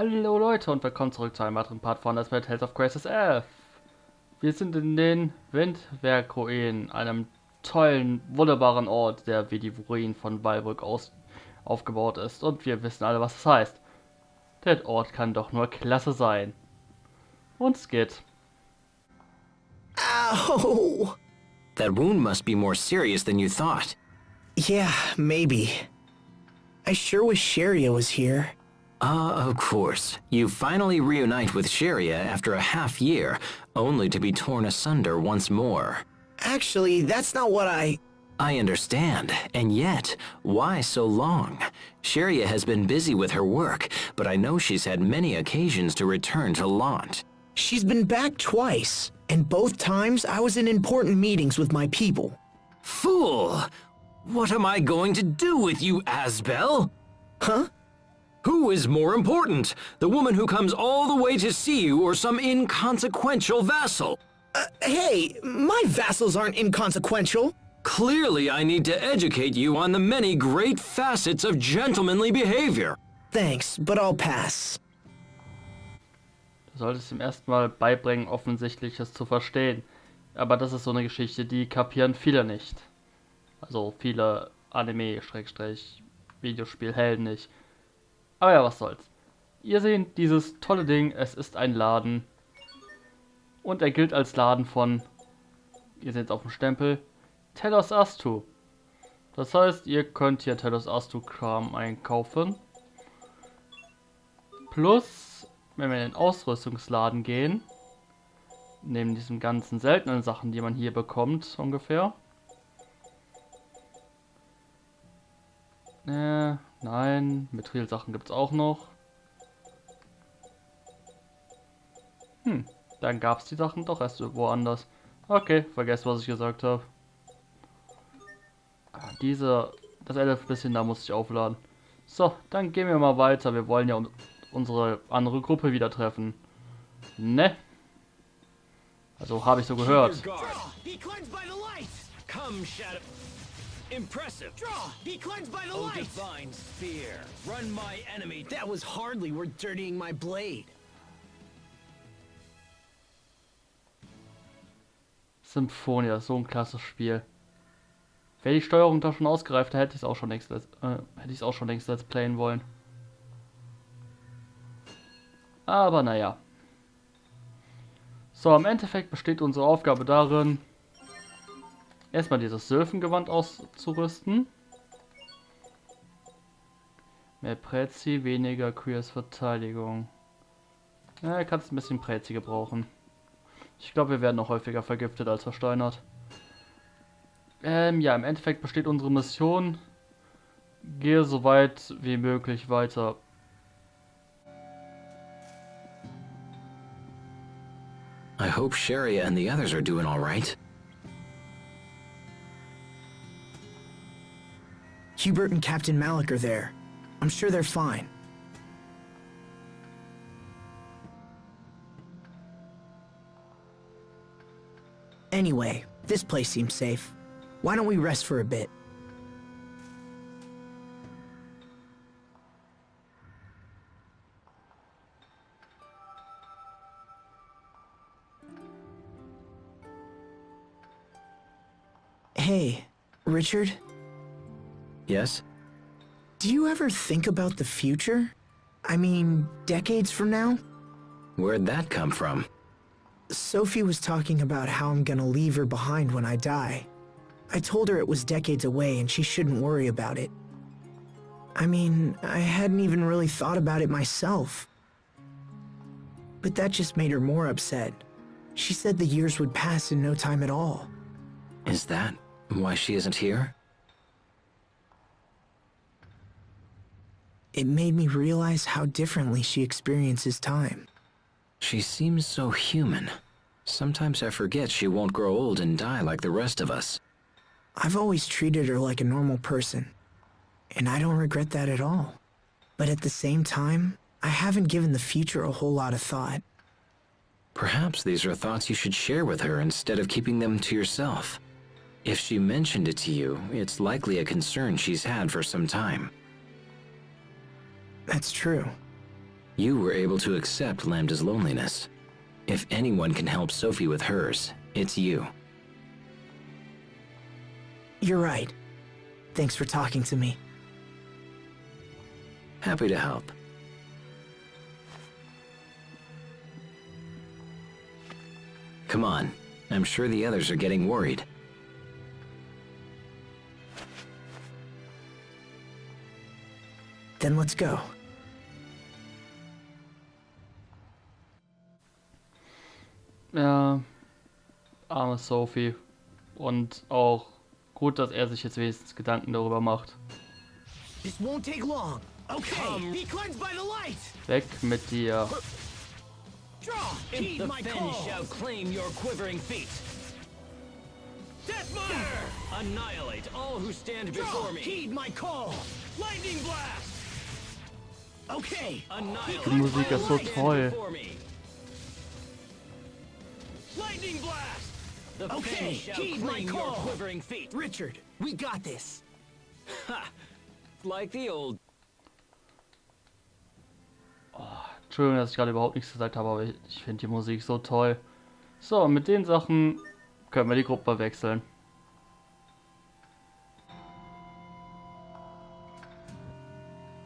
Hallo Leute und willkommen zurück zu einem weiteren Part von Let's Play Tales of Graces 11. Wir sind in den Windwerkruinen, einem tollen, wunderbaren Ort, der wie die Ruinen von Walburg aufgebaut ist. Und wir wissen alle, was das heißt. Der Ort kann doch nur klasse sein. Und es geht. Ow! That wound must be more serious than you thought. Yeah, maybe. I sure wish Sharia was here. Of course. You finally reunite with Sharia after a half year, only to be torn asunder once more. Actually, that's not what I understand, and yet, why so long? Sharia has been busy with her work, but I know she's had many occasions to return to Lant. She's been back twice, and both times I was in important meetings with my people. Fool! What am I going to do with you, Asbel? Huh? Who is more important? The woman who comes all the way to see you or some inconsequential vassal? Hey, my vassals aren't inconsequential. Clearly, I need to educate you on the many great facets of gentlemanly behavior. Thanks, but I'll pass. Du solltest ihm erstmal beibringen, Offensichtliches zu verstehen. Aber das ist so eine Geschichte, die kapieren viele nicht. Also viele Anime-Videospielhelden nicht. Aber ja, was soll's. Ihr seht dieses tolle Ding, es ist ein Laden. Und er gilt als Laden von, ihr seht es auf dem Stempel, Telos Astu. Das heißt, ihr könnt hier Telos Astu Kram einkaufen. Plus, wenn wir in den Ausrüstungsladen gehen, neben diesen ganzen seltenen Sachen, die man hier bekommt, ungefähr. Nein, Mithril-Sachen gibt es auch noch. Dann gab es die Sachen doch erst woanders. Okay, vergesst, was ich gesagt habe. Das 11 bisschen, da muss ich aufladen. So, dann gehen wir mal weiter. Wir wollen ja unsere andere Gruppe wieder treffen. Ne? Also habe ich so gehört. Impressive. Draw! Be cleansed by the light! Divine spear. Run my enemy. That was hardly worth dirtying my blade. Symphonia, so ein klasse Spiel. Wäre die Steuerung da schon ausgereift, hätte ich es auch schon längst let's playen wollen. Aber naja. So, im Endeffekt besteht unsere Aufgabe darin, erstmal dieses Sylphengewand auszurüsten. Mehr Prezi, weniger Queers Verteidigung. Ja, kannst ein bisschen Prezi gebrauchen. Ich glaube, wir werden noch häufiger vergiftet als versteinert. Ja, im Endeffekt besteht unsere Mission. Gehe so weit wie möglich weiter. I hope Sharia and the others are doing all right. Hubert and Captain Malik are there. I'm sure they're fine. Anyway, this place seems safe. Why don't we rest for a bit? Hey, Richard? Yes? Do you ever think about the future? I mean, decades from now? Where'd that come from? Sophie was talking about how I'm gonna leave her behind when I die. I told her it was decades away and she shouldn't worry about it. I mean, I hadn't even really thought about it myself. But that just made her more upset. She said the years would pass in no time at all. Is that why she isn't here? It made me realize how differently she experiences time. She seems so human. Sometimes I forget she won't grow old and die like the rest of us. I've always treated her like a normal person, and I don't regret that at all. But at the same time, I haven't given the future a whole lot of thought. Perhaps these are thoughts you should share with her instead of keeping them to yourself. If she mentioned it to you, it's likely a concern she's had for some time. That's true. You were able to accept Lambda's loneliness. If anyone can help Sophie with hers, it's you. You're right. Thanks for talking to me. Happy to help. Come on. I'm sure the others are getting worried. Then let's go. Ja, arme Sophie. Und auch gut, dass er sich jetzt wenigstens Gedanken darüber macht. This won't take long. Okay, be cleansed by the light. Weg mit dir. Draw. Heed my call. Shall claim your quivering feet. Deathmonger. Annihilate all who stand before me. Heed my call. Lightning blast. Okay. Annihilate Die Musik ist so toll. Lightning blast. The okay, heed my call. Quivering feet. Richard, we got this. Ha. Like the old. Entschuldigung, dass ich gerade überhaupt nichts gesagt habe, aber ich finde die Musik so toll. So, mit den Sachen können wir die Gruppe wechseln.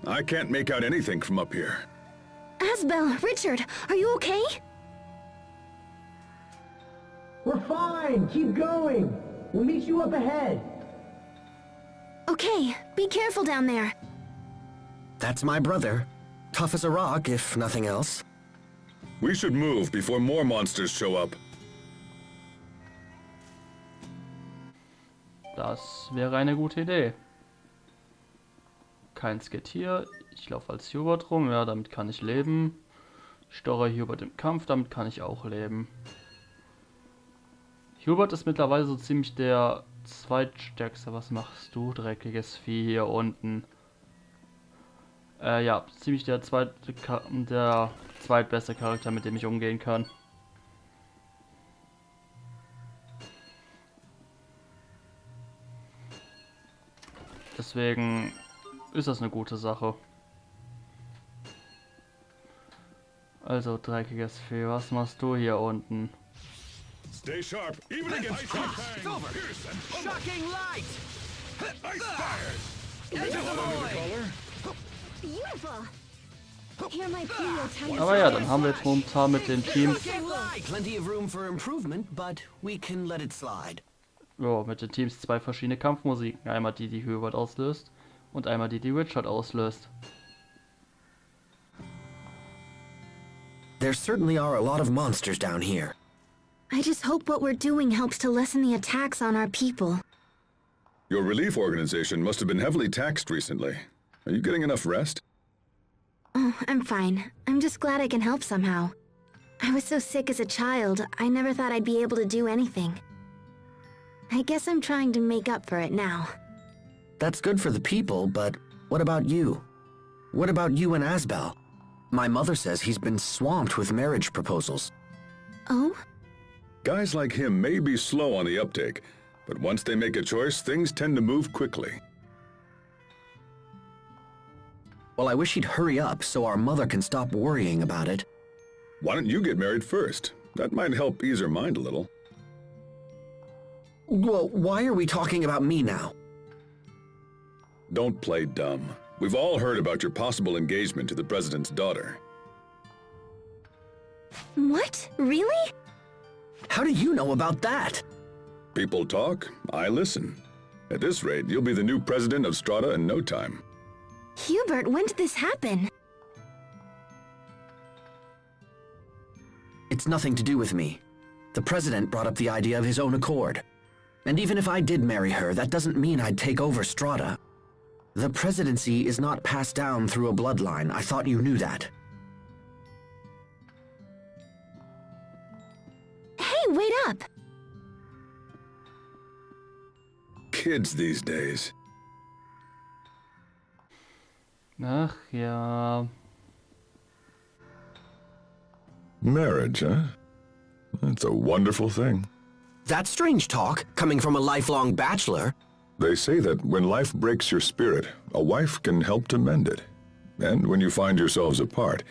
I can't make out anything from up here. Asbel, Richard, are you okay? We're fine. Keep going. We'll meet you up ahead. Okay, be careful down there. That's my brother. Tough as a rock, if nothing else. We should move before more monsters show up. Das wäre eine gute Idee. Kein Skit hier. Ich laufe als Hubert rum. Ja, damit kann ich leben. Steuere Hubert im Kampf. Damit kann ich auch leben. Hubert ist mittlerweile so ziemlich der zweitstärkste. Was machst du, dreckiges Vieh hier unten? Ja, ziemlich der zweitbeste Charakter, mit dem ich umgehen kann. Deswegen ist das eine gute Sache. Also, dreckiges Vieh, was machst du hier unten? Stay sharp, even against It's over. Shocking light. ice fires. Beautiful. Here might be your time. Aber ja, dann haben wir jetzt momentan mit den Teams, Plenty of room for improvement, but we can let it slide. zwei verschiedene Kampfmusiken. Einmal die, die Hubert auslöst und einmal die, die Richard auslöst. There certainly are a lot of monsters down here. I just hope what we're doing helps to lessen the attacks on our people. Your relief organization must have been heavily taxed recently. Are you getting enough rest? Oh, I'm fine. I'm just glad I can help somehow. I was so sick as a child, I never thought I'd be able to do anything. I guess I'm trying to make up for it now. That's good for the people, but what about you? What about you and Asbel? My mother says he's been swamped with marriage proposals. Oh? Guys like him may be slow on the uptake, but once they make a choice, things tend to move quickly. Well, I wish he'd hurry up so our mother can stop worrying about it. Why don't you get married first? That might help ease her mind a little. Well, why are we talking about me now? Don't play dumb. We've all heard about your possible engagement to the president's daughter. What? Really? How do you know about that? People talk, I listen. At this rate, you'll be the new president of Strata in no time. Hubert, when did this happen? It's nothing to do with me. The president brought up the idea of his own accord. And even if I did marry her, that doesn't mean I'd take over Strata. The presidency is not passed down through a bloodline. I thought you knew that. Hey, wait up! Kids these days. Ach ja. Marriage, huh? That's a wonderful thing. That's strange talk, coming from a lifelong bachelor. They say that when life breaks your spirit, a wife can help to mend it. And when you find yourselves apart,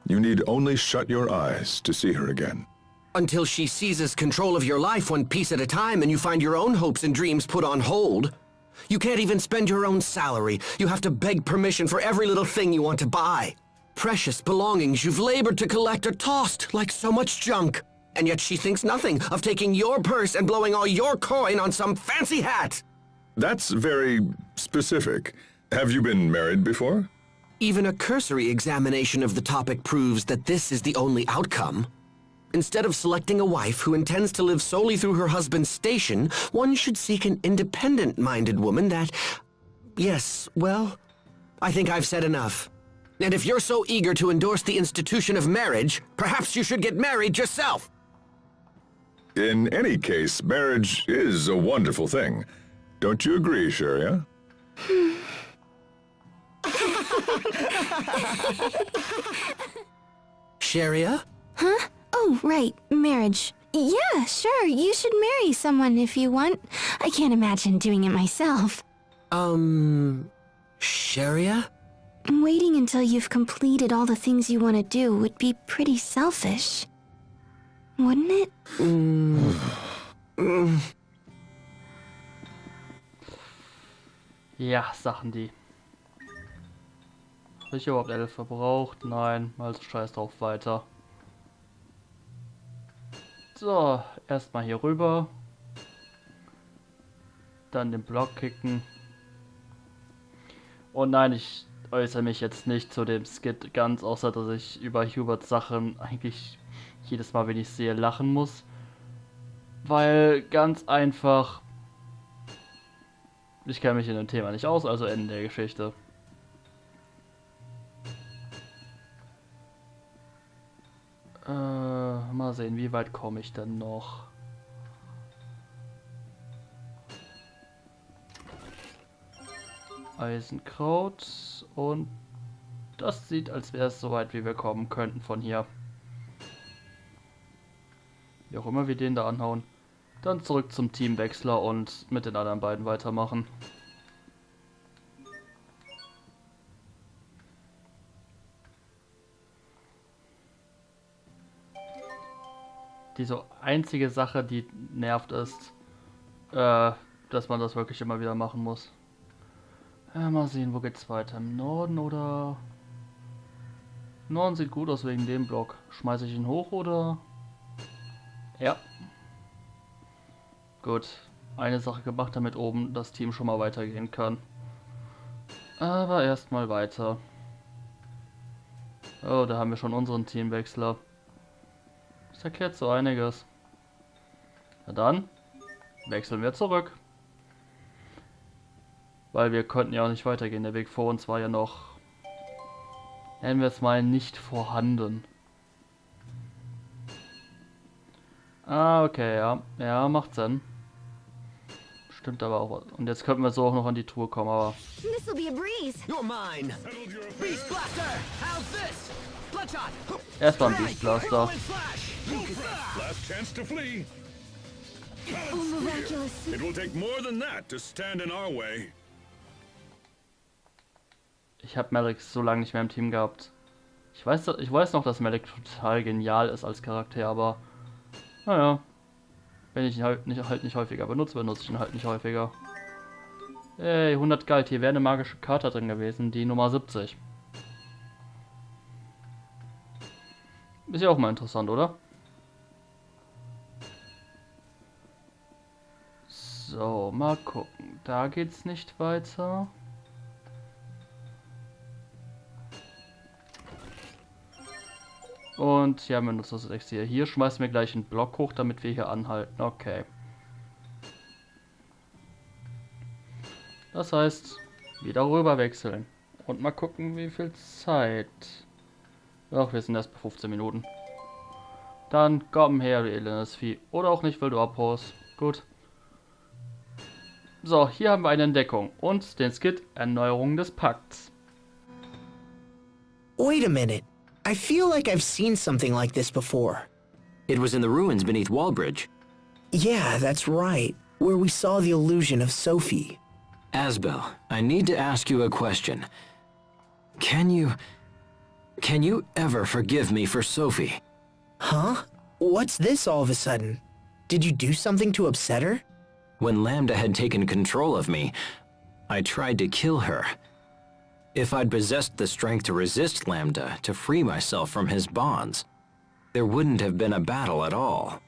You need only shut your eyes to see her again. Until she seizes control of your life one piece at a time and you find your own hopes and dreams put on hold. You can't even spend your own salary. You have to beg permission for every little thing you want to buy. Precious belongings you've labored to collect are tossed like so much junk. And yet she thinks nothing of taking your purse and blowing all your coin on some fancy hat. That's very specific. Have you been married before? Even a cursory examination of the topic proves that this is the only outcome. Instead of selecting a wife who intends to live solely through her husband's station, one should seek an independent-minded woman that... Yes, well, I think I've said enough. And if you're so eager to endorse the institution of marriage, perhaps you should get married yourself. In any case, marriage is a wonderful thing. Don't you agree, Sharia? Sharia? Huh? Oh, right, marriage. Yeah, sure, you should marry someone if you want. I can't imagine doing it myself. Sharia? Waiting until you've completed all the things you want to do would be pretty selfish. Wouldn't it? Ja, Sachen die. Habe ich überhaupt 11 verbraucht? Nein, also scheiß drauf, weiter. So, erstmal hier rüber. Dann den Block kicken. Und nein, ich äußere mich jetzt nicht zu dem Skit ganz, außer dass ich über Huberts Sachen eigentlich jedes Mal, wenn ich sehe, lachen muss. Weil ganz einfach, ich kenne mich in dem Thema nicht aus, also Ende der Geschichte. Mal sehen, wie weit komme ich denn noch? Eisenkraut und das sieht, als wäre es so weit, wie wir kommen könnten von hier. Wie auch immer wir den da anhauen. Dann zurück zum Teamwechsler und mit den anderen beiden weitermachen. Die so einzige Sache, die nervt, ist, dass man das wirklich immer wieder machen muss. Mal sehen, wo geht's weiter? Im Norden oder... Norden sieht gut aus wegen dem Block. Schmeiße ich ihn hoch oder... Ja. Gut. Eine Sache gemacht, damit oben das Team schon mal weitergehen kann. Aber erstmal weiter. Oh, da haben wir schon unseren Teamwechsler. Das erklärt so einiges. Na dann, wechseln wir zurück. Weil wir konnten ja auch nicht weitergehen. Der Weg vor uns war ja noch, nennen wir es mal, nicht vorhanden. Ah, okay, ja. Ja, macht Sinn. Stimmt aber auch. Und jetzt könnten wir so auch noch an die Truhe kommen, aber... This'll be a breeze. You're mine. Beast Blaster. How's this? Bloodshot. Erstmal ein Beast Blaster. Last chance to flee. Oh, miraculous. It will take more than that to stand in our way. Ich habe Merrick so lange nicht mehr im Team gehabt. Ich weiß noch, dass Merrick total genial ist als Charakter, aber... Naja. Wenn ich ihn halt nicht häufiger benutze ich ihn halt nicht häufiger. Ey, 100 Gold. Hier wäre eine magische Karte drin gewesen, die Nummer 70. Ist ja auch mal interessant, oder? So, mal gucken. Da geht's nicht weiter. Und hier haben wir noch das Elixier. Hier schmeißen wir gleich einen Block hoch, damit wir hier anhalten. Okay. Das heißt, wieder rüber wechseln. Und mal gucken, wie viel Zeit. Ach, wir sind erst bei 15 Minuten. Dann komm her, du elendes Vieh. Oder auch nicht, weil du abhaust. Gut. So, hier haben wir eine Entdeckung. Und den Skit Erneuerung des Pakts. Wait a minute. I feel like I've seen something like this before. It was in the ruins beneath Wallbridge. Yeah, that's right. Where we saw the illusion of Sophie. Asbel, I need to ask you a question. Can Can you ever forgive me for Sophie? Huh? What's this all of a sudden? Did you do something to upset her? When Lambda had taken control of me, I tried to kill her. If I'd possessed the strength to resist Lambda, to free myself from his bonds, there wouldn't have been a battle at all.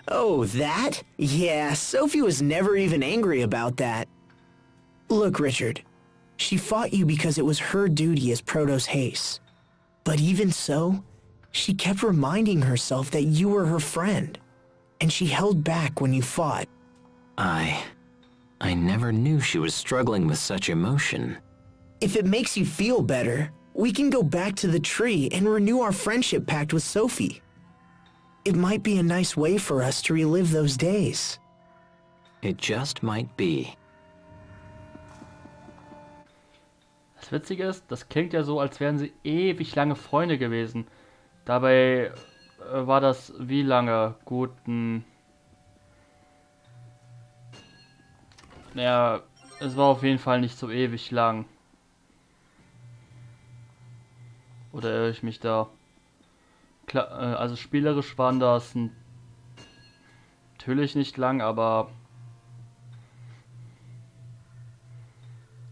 Oh, that? Yeah, Sophie was never even angry about that. Look, Richard, she fought you because it was her duty as Protoss Haste. But even so, she kept reminding herself that you were her friend, and she held back when you fought. I never knew she was struggling with such emotion. If it makes you feel better, we can go back to the tree and renew our friendship pact with Sophie. It might be a nice way for us to relive those days. It just might be. Das Witzige ist, das klingt ja so, als wären sie ewig lange Freunde gewesen. Dabei war das wie lange? Ja, es war auf jeden Fall nicht so ewig lang. Oder irre ich mich da? Klar, also spielerisch waren das natürlich nicht lang, aber...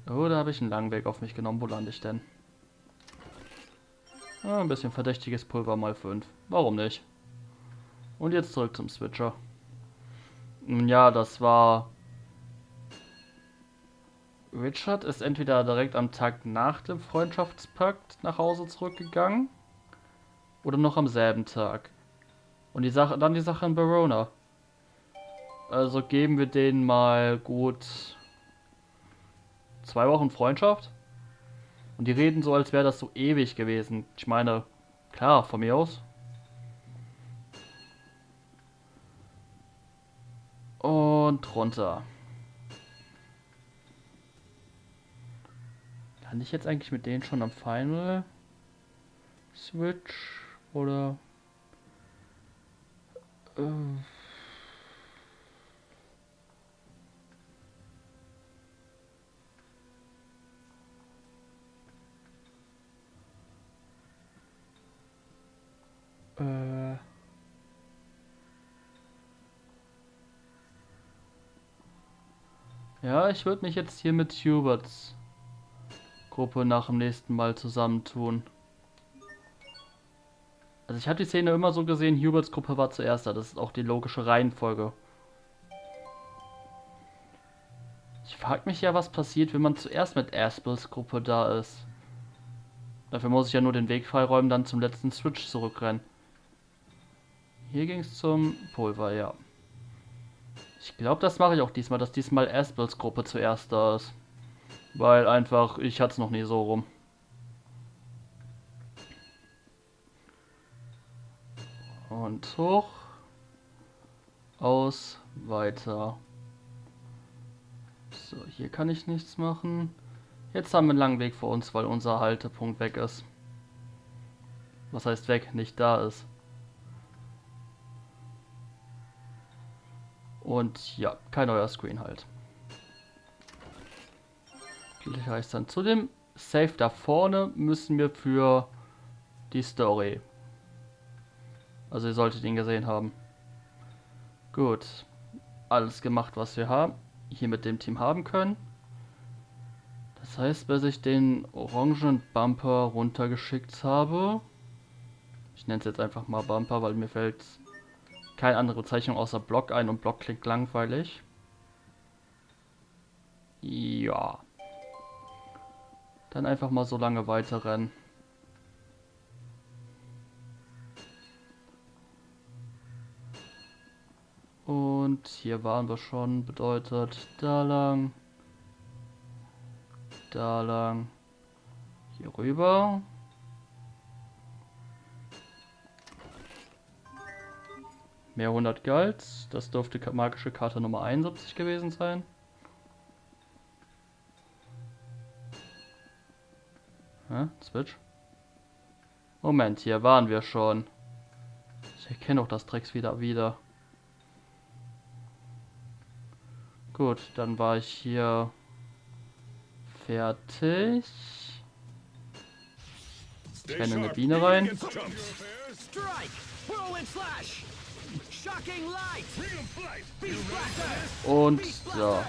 Oh, da habe ich einen langen Weg auf mich genommen. Wo lande ich denn? Ah, ein bisschen verdächtiges Pulver mal 5. Warum nicht? Und jetzt zurück zum Switcher. Nun ja, das war... Richard ist entweder direkt am Tag nach dem Freundschaftspakt nach Hause zurückgegangen oder noch am selben Tag. Und die Sache in Verona. Also geben wir denen mal gut 2 Wochen Freundschaft. Und die reden so, als wäre das so ewig gewesen. Ich meine, klar, von mir aus. Und runter. Kann ich jetzt eigentlich mit denen schon am Final Switch? Oder... Ja, ich würde mich jetzt hier mit Huberts Gruppe nach dem nächsten Mal zusammentun. Also ich habe die Szene immer so gesehen, Huberts Gruppe war zuerst da. Das ist auch die logische Reihenfolge. Ich frage mich ja, was passiert, wenn man zuerst mit Aspels Gruppe da ist. Dafür muss ich ja nur den Weg freiräumen, dann zum letzten Switch zurückrennen. Hier ging es zum Pulver, ja. Ich glaube, das mache ich auch diesmal, dass diesmal Aspels Gruppe zuerst da ist. Weil einfach, ich hatte es noch nie so rum. Und hoch. Aus. Weiter. So, hier kann ich nichts machen. Jetzt haben wir einen langen Weg vor uns, weil unser Haltepunkt weg ist. Was heißt weg? Nicht da ist. Und ja, kein neuer Screen halt. Das heißt dann, zu dem Safe da vorne müssen wir für die Story. Also ihr solltet ihn gesehen haben. Gut. Alles gemacht, was wir hier mit dem Team haben können. Das heißt, bis ich den orangen Bumper runtergeschickt habe. Ich nenne es jetzt einfach mal Bumper, weil mir fällt keine andere Bezeichnung außer Block ein und Block klingt langweilig. Ja. Dann einfach mal so lange weiter rennen. Und hier waren wir schon, bedeutet da lang, hier rüber. Mehr 100 Geld, das dürfte magische Karte Nummer 71 gewesen sein. Switch. Moment, hier waren wir schon. Ich erkenne auch das Drecks wieder. Gut, dann war ich hier fertig. Stay Renne eine sharp. Biene rein. Strike! Whirlwind slash! Shocking light! Beast blaster! Und Beast so. blaster!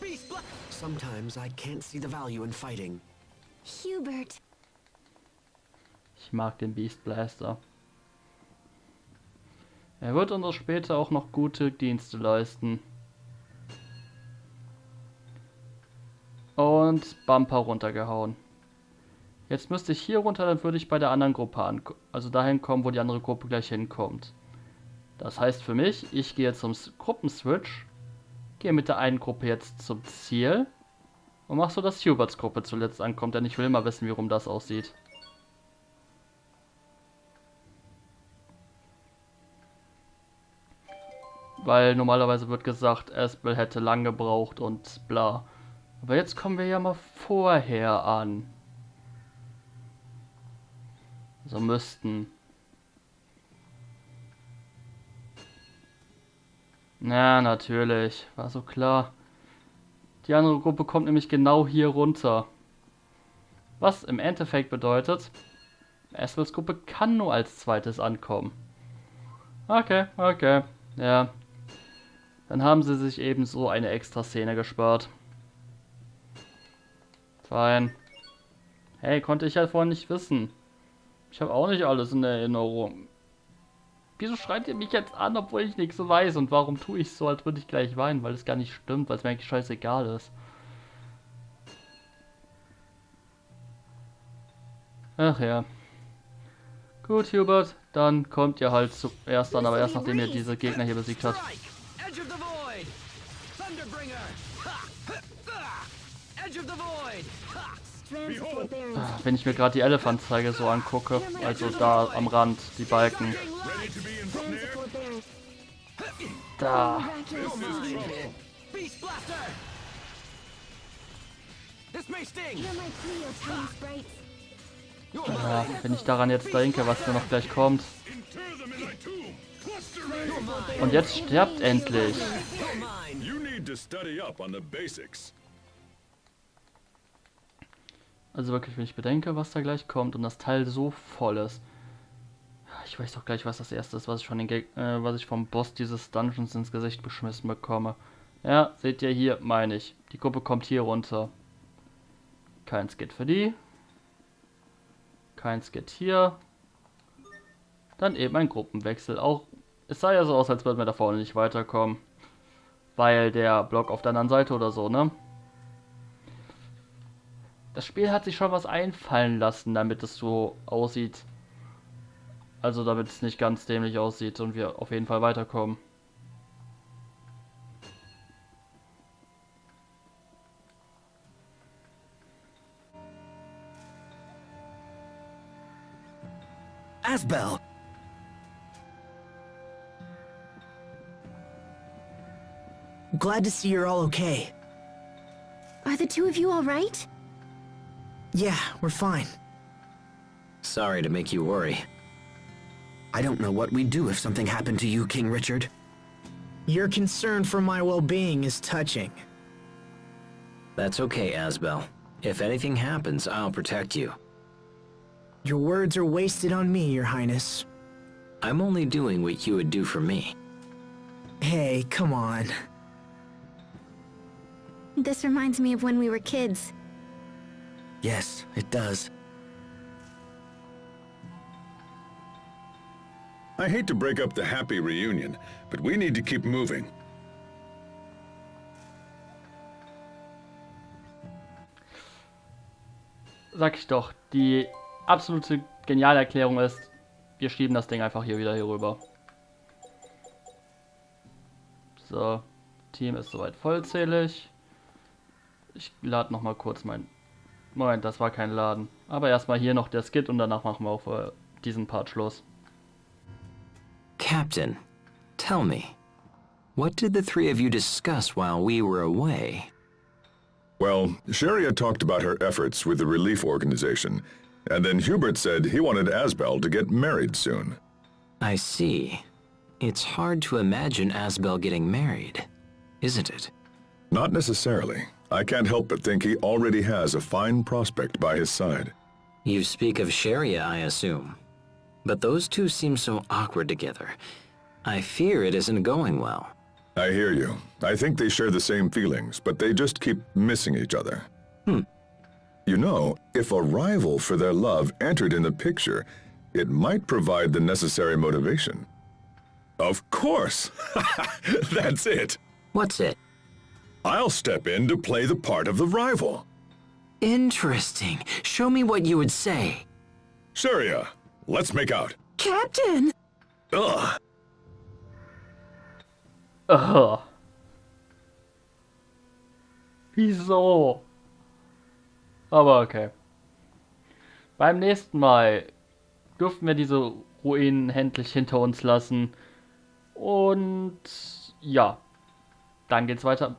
Beast blaster! Sometimes I can't see the value in fighting. Hubert. Ich mag den Beast Blaster. Er wird uns später auch noch gute Dienste leisten. Und Bumper runtergehauen. Jetzt müsste ich hier runter, dann würde ich bei der anderen Gruppe also dahin kommen, wo die andere Gruppe gleich hinkommt. Das heißt für mich, ich gehe zum Gruppenswitch, gehe mit der einen Gruppe jetzt zum Ziel und mache so, dass Huberts Gruppe zuletzt ankommt, denn ich will mal wissen, wie rum das aussieht. Weil normalerweise wird gesagt, Asbel hätte lang gebraucht und bla. Aber jetzt kommen wir ja mal vorher an. So müssten. Na, natürlich. War so klar. Die andere Gruppe kommt nämlich genau hier runter. Was im Endeffekt bedeutet, Asbels Gruppe kann nur als zweites ankommen. Okay. Ja. Dann haben sie sich eben so eine extra Szene gespart. Fein. Hey, konnte ich ja vorhin nicht wissen. Ich habe auch nicht alles in Erinnerung. Wieso schreit ihr mich jetzt an, obwohl ich nichts weiß? Und warum tue ich so, als würde ich gleich weinen? Weil es gar nicht stimmt, weil es mir eigentlich scheißegal ist. Ach ja. Gut, Hubert, dann kommt ihr halt zuerst an, aber erst nachdem ihr diese Gegner hier besiegt habt. Edge of the void! Thunderbringer! Edge of the void! Transport bearings. Wenn ich mir gerade die Elefantzweige so angucke, also da am Rand, die Balken. Transport bearings. Da. Beast blaster! This may sting! You're my Cleo, tiny sprites. Ja, wenn ich daran jetzt denke, was da noch gleich kommt. Und jetzt stirbt endlich. You need to study up on the basics. Also wirklich, wenn ich bedenke, was da gleich kommt und das Teil so voll ist. Ich weiß doch gleich, was das erste ist, was ich vom Boss dieses Dungeons ins Gesicht beschmissen bekomme. Ja, seht ihr hier, meine ich. Die Gruppe kommt hier runter. Kein Skit für die. Kein Skit hier. Dann eben ein Gruppenwechsel. Auch, es sah ja so aus, als würden wir da vorne nicht weiterkommen. Weil der Block auf der anderen Seite oder so, ne? Das Spiel hat sich schon was einfallen lassen, damit es so aussieht. Also damit es nicht ganz dämlich aussieht und wir auf jeden Fall weiterkommen. Asbel! Glad to see you're all okay. Are the two of you all right? Yeah, we're fine. Sorry to make you worry. I don't know what we'd do if something happened to you, King Richard. Your concern for my well-being is touching. That's okay, Asbel. If anything happens, I'll protect you. Your words are wasted on me, Your Highness. I'm only doing what you would do for me. Hey, come on. This reminds me of when we were kids. Yes, it does. I hate to break up the happy reunion, but we need to keep moving. Sag ich doch, die absolute geniale Erklärung ist, wir schieben das Ding einfach hier wieder hier rüber. So, Team ist soweit vollzählig. Ich lade noch mal kurz mein... Moment, das war kein Laden. Aber erstmal hier noch der Skit und danach machen wir auch für diesen Part Schluss. Captain, tell me, what did the three of you discuss while we were away? Well, Sharia talked about her efforts with the relief organization, and then Hubert said he wanted Asbel to get married soon. I see. It's hard to imagine Asbel getting married, isn't it? Not necessarily. I can't help but think he already has a fine prospect by his side. You speak of Sharia, I assume. But those two seem so awkward together. I fear it isn't going well. I hear you. I think they share the same feelings, but they just keep missing each other. You know, if a rival for their love entered in the picture, it might provide the necessary motivation. Of course! That's it! What's it? I'll step in to play the part of the rival. Interesting. Show me what you would say. Sharia, let's make out. Captain! Ugh! Wieso? Aber okay. Beim nächsten Mal dürfen wir diese Ruinen endlich hinter uns lassen. Und ja, dann geht's weiter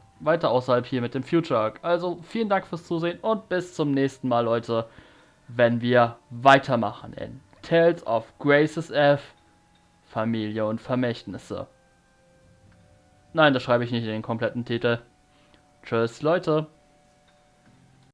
außerhalb hier mit dem Future Arc. Also vielen Dank fürs Zusehen und bis zum nächsten Mal, Leute, wenn wir weitermachen in Tales of Graces F, Familie und Vermächtnisse. Nein, das schreibe ich nicht in den kompletten Titel. Tschüss, Leute.